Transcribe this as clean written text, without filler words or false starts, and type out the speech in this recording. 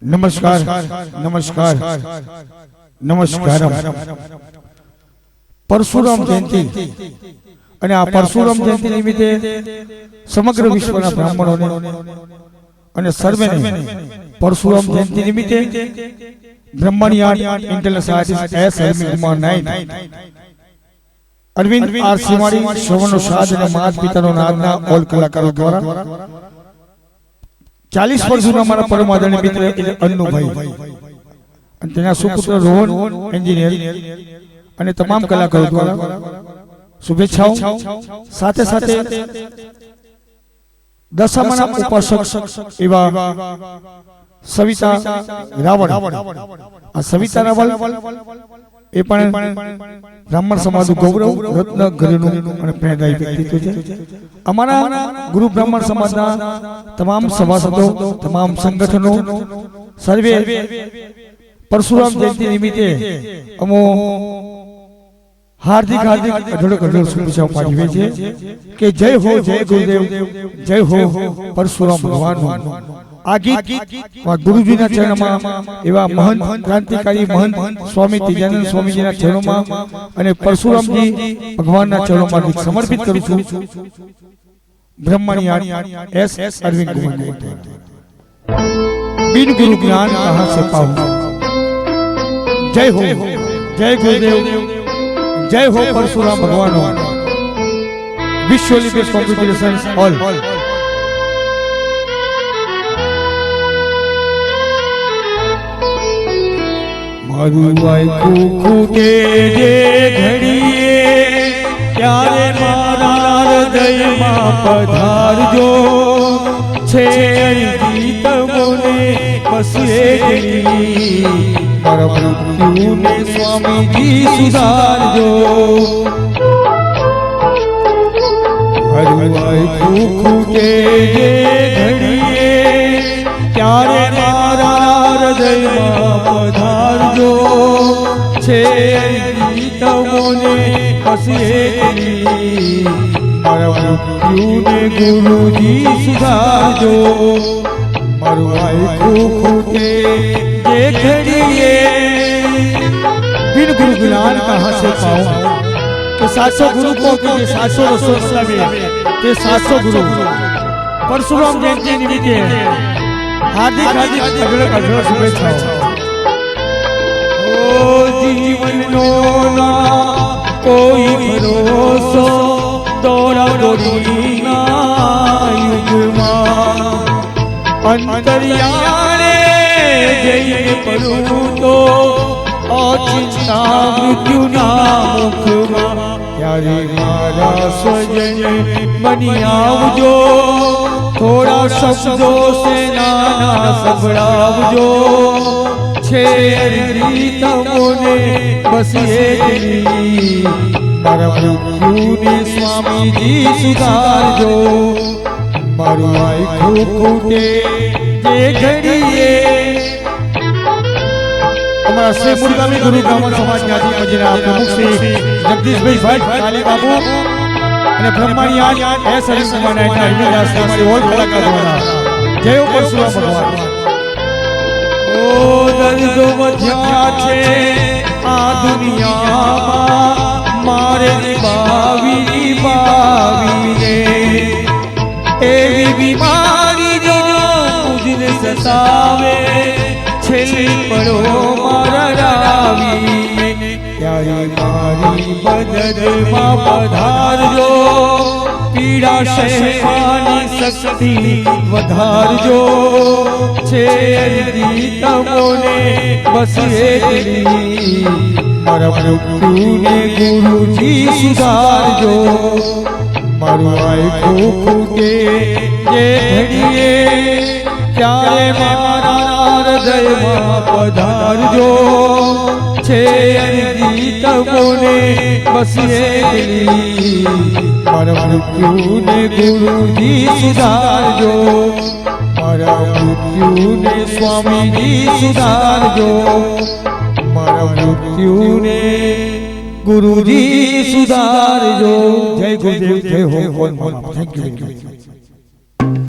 નમસ્કાર નમસ્કાર નમસ્કાર પરશુરામ જયંતિ અને આ પરશુરામ જયંતિ નિમિત્તે સમગ્ર વિશ્વના બ્રાહ્મણોને અને સર્વેને પરશુરામ જયંતિ નિમિત્તે બ્રહ્મણિયાન intelligence artist S Kumar Naik Arvind R Simadi શ્રવણનો સાજ અને માત પિતાનો નાદના ઓલ કલાકારો દ્વારા 40 વર્ષના મારા પરમ આદરણીય મિત્ર અન્નુભાઈ અને તેના સુપુત્ર રોહન એન્જિનિયર અને તમામ કલાકારો દ્વારા શુભેચ્છાઓ સાથે સાથે દશામાના ઉપાસક એવા સવિતા રાવળ આ સવિતા રાવળ એ પણ બ્રાહ્મણ સમાજનું ગૌરવ રત્ન ઘરેનું અને પ્રેરણાદાયી વ્યક્તિત્વ છે અમારા ગુરુ બ્રાહ્મણ સમાજના તમામ સભાસદો તમામ સંગઠનો સર્વે પરશુરામ જયંતિ નિમિત્તે અમો હાર્દિક અઢળક શુભેચ્છાઓ પાઠવીએ છીએ કે જય હો જય ગુરુદેવ જય હો પરશુરામ ભગવાન આ ગીત ગુરુજીના ચરણમાં એવા મહંત ક્રાંતિકારી મહંત સ્વામી ત્રિજાનંદ સ્વામીજીના ચરણોમાં અને પરશુરામજી ભગવાનના ચરણોમાં ગીત સમર્પિત કરું છું બ્રહ્મણિયાન એસ અરવિંદ કુમાર बिन गुरु ज्ञान कहाँ से पाऊं जय हो जय गुरुदेव जय हो परशुराम भगवान विश्व लिबेस कॉन्ग्रेचुलेशंस ऑल मरुआई खूटे जे घड़िए त्यारे मारा हृदय मां पधारजो छे गीत मोने बसे परम ने स्वामी जी सुधारजो हरुआई खूटे जे घड़िए त्यारे मारा हृदय मां पधारजो छे गीत मोने बसे ने गुरुजी सुधारजो मरुआई खूटे जे घड़िए बिन गुरु ज्ञान कहाँ से पाऊं तो 700 गुरु को के 700 रसों के 700 गुरु परशुराम जयंती निमित्ते हार्दिक अढळक शुभेच्छाओं ओ जीवन नो ना कोई भरोसो दौड़ा दौड़ी ना युगमा अंतर्याणे जय पड़ू तो अचिंता मृत्यु ना मुखमा त्यारे मारा स्वजन बनी आवजो थोड़ा शब्दों से नाना संभळावजो छे रीत मोने बस एकली मृत्यु स्वामी जी सुधारजो मरुआई खूटे जे घड़िए हमारा श्री मुरगामी गुरु ब्राह्मण समाज के आदि मजीरा प्रमुख श्री जगदीश भाई भट्ट काली बाबू અને બ્રહ્મણિયાન એસ અરવિંદ કુમાર નાઈકના અરવિંદાસ અમારી ઓલ કલાકાર દ્વારા જય હો પરશુરામ ભગવાન ઓ દર્દો વધ્યા છે આ દુનિયામાં मारे बावी ने एवी बीमारी जो मुझने सतावे छेली पड़ो मारा रावी त्यारी मारी बदन मां पधारजो पीड़ा सहवानी शक्ति वधारजो छे तमोने बस एकली मृत्यु ने गुरुजी सुधारजो मरुआई खूटे जे घड़िए त्यारे मारा हृदय मां पधारजो छे गीत मोने बस एकली मृत्यु ने गुरुजी सुधारजो मृत्यु ने स्वामी जी सुधारजो मृत्यु ने गुरुजी सुधारजो जय गुरुदेव जय हो थैंक यू